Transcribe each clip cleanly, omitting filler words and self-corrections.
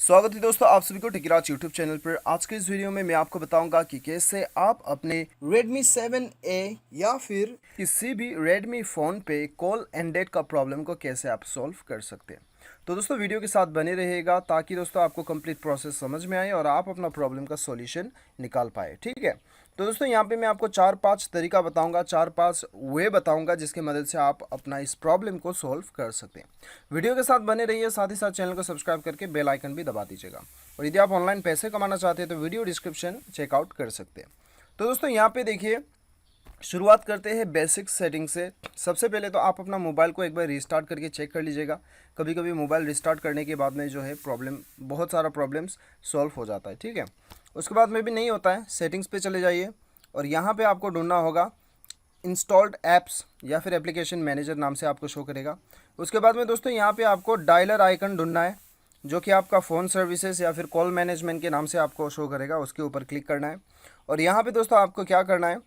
स्वागत है दोस्तों आप सभी को टिकराज यूट्यूब चैनल पर। आज के इस वीडियो में मैं आपको बताऊंगा कि कैसे आप अपने Redmi 7A या फिर किसी भी Redmi फ़ोन पे कॉल एंडेड का प्रॉब्लम को कैसे आप सॉल्व कर सकते हैं। तो दोस्तों वीडियो के साथ बने रहिएगा ताकि दोस्तों आपको कंप्लीट प्रोसेस समझ में आए और आप अपना प्रॉब्लम का सॉल्यूशन निकाल पाए। ठीक है, तो दोस्तों यहाँ पे मैं आपको 4-5 तरीका बताऊंगा, 4-5 वे बताऊंगा जिसकी मदद से आप अपना इस प्रॉब्लम को सॉल्व कर सकते हैं। वीडियो के साथ बने रहिए, साथ ही साथ चैनल को सब्सक्राइब करके बेल आइकन भी दबा दीजिएगा। और यदि आप ऑनलाइन पैसे कमाना चाहते हैं तो वीडियो डिस्क्रिप्शन चेकआउट कर सकते हैं। तो दोस्तों यहाँ पे देखिए, शुरुआत करते हैं बेसिक सेटिंग से। सबसे पहले तो आप अपना मोबाइल को एक बार रिस्टार्ट करके चेक कर लीजिएगा। कभी कभी मोबाइल रिस्टार्ट करने के बाद में जो है बहुत सारा प्रॉब्लम्स सॉल्व हो जाता है। ठीक है, उसके बाद में भी नहीं होता है, सेटिंग्स पे चले जाइए और यहाँ पे आपको ढूंढना होगा इंस्टॉल्ड ऐप्स या फिर एप्लीकेशन मैनेजर नाम से आपको शो करेगा। उसके बाद में दोस्तों यहाँ पे आपको डायलर आइकन ढूंढना है जो कि आपका फ़ोन सर्विसेज या फिर कॉल मैनेजमेंट के नाम से आपको शो करेगा। उसके ऊपर क्लिक करना है और यहाँ पे दोस्तों आपको क्या करना है,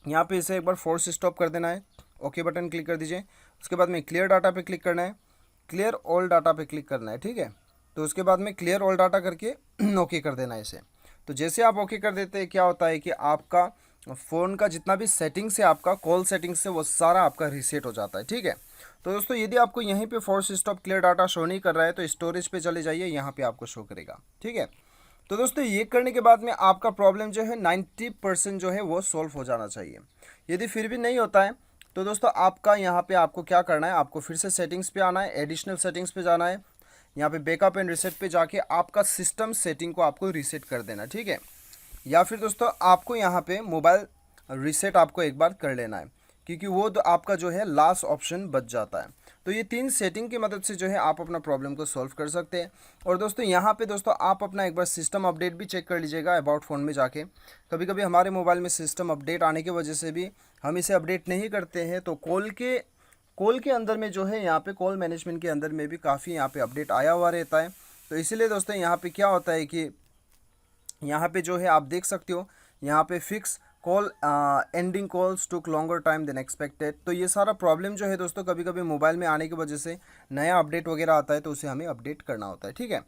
यहाँ पे इसे एक बार फोर्स स्टॉप कर देना है। ओके बटन क्लिक कर दीजिए। उसके बाद में क्लियर डाटा पे क्लिक करना है, क्लियर ऑल डाटा पे क्लिक करना है। ठीक है, तो उसके बाद में क्लियर ऑल डाटा करके ओके कर देना है इसे। तो जैसे आप ओके कर देते हैं क्या होता है कि आपका फ़ोन का जितना भी सेटिंग्स है, आपका कॉल सेटिंग्स है, वो सारा आपका रीसेट हो जाता है। ठीक है, तो दोस्तों यदि आपको यहीं पे force stop clear data show नहीं कर रहा है तो स्टोरेज पे चले जाइए, यहाँ पे आपको शो करेगा। ठीक है, तो दोस्तों ये करने के बाद में आपका प्रॉब्लम जो है 90% जो है वो सॉल्व हो जाना चाहिए। यदि फिर भी नहीं होता है तो दोस्तों आपका यहाँ पे आपको क्या करना है, आपको फिर से सेटिंग्स पे आना है, एडिशनल सेटिंग्स पे जाना है। यहाँ पे बैकअप एंड रीसेट पे जाके आपका सिस्टम सेटिंग को आपको रीसेट कर देना। ठीक है, या फिर दोस्तों आपको यहाँ पे मोबाइल रीसेट आपको एक बार कर लेना है क्योंकि वो तो आपका जो है लास्ट ऑप्शन बच जाता है। तो ये 3 सेटिंग की मदद से जो है आप अपना प्रॉब्लम को सॉल्व कर सकते हैं। और दोस्तों यहाँ पे दोस्तों आप अपना एक बार सिस्टम अपडेट भी चेक कर लीजिएगा अबाउट फ़ोन में जाके। कभी कभी हमारे मोबाइल में सिस्टम अपडेट आने की वजह से भी हम इसे अपडेट नहीं करते हैं, तो कॉल के अंदर में जो है यहाँ पे कॉल मैनेजमेंट के अंदर में भी काफ़ी यहाँ पे अपडेट आया हुआ रहता है। तो इसीलिए दोस्तों यहाँ पे क्या होता है कि यहाँ पे जो है आप देख सकते हो, यहाँ पे फिक्स कॉल एंडिंग कॉल्स टुक लॉन्गर टाइम देन एक्सपेक्टेड। तो ये सारा प्रॉब्लम जो है दोस्तों कभी कभी मोबाइल में आने की वजह से नया अपडेट वगैरह आता है तो उसे हमें अपडेट करना होता है। ठीक है,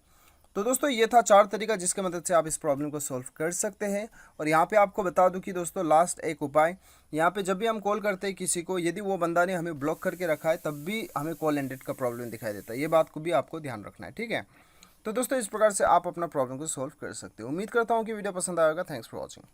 तो दोस्तों ये था 4 तरीका जिसके मदद से आप इस प्रॉब्लम को सॉल्व कर सकते हैं। और यहाँ पे आपको बता दूं कि दोस्तों लास्ट एक उपाय, यहाँ पे जब भी हम कॉल करते हैं किसी को, यदि वो बंदा ने हमें ब्लॉक करके रखा है तब भी हमें कॉल एंडेड का प्रॉब्लम दिखाई देता है। ये बात को भी आपको ध्यान रखना है। ठीक है, तो दोस्तों इस प्रकार से आप अपना प्रॉब्लम को सॉल्व कर सकते हो। उम्मीद करता हूँ कि वीडियो पसंद आएगा। Thanks for watching.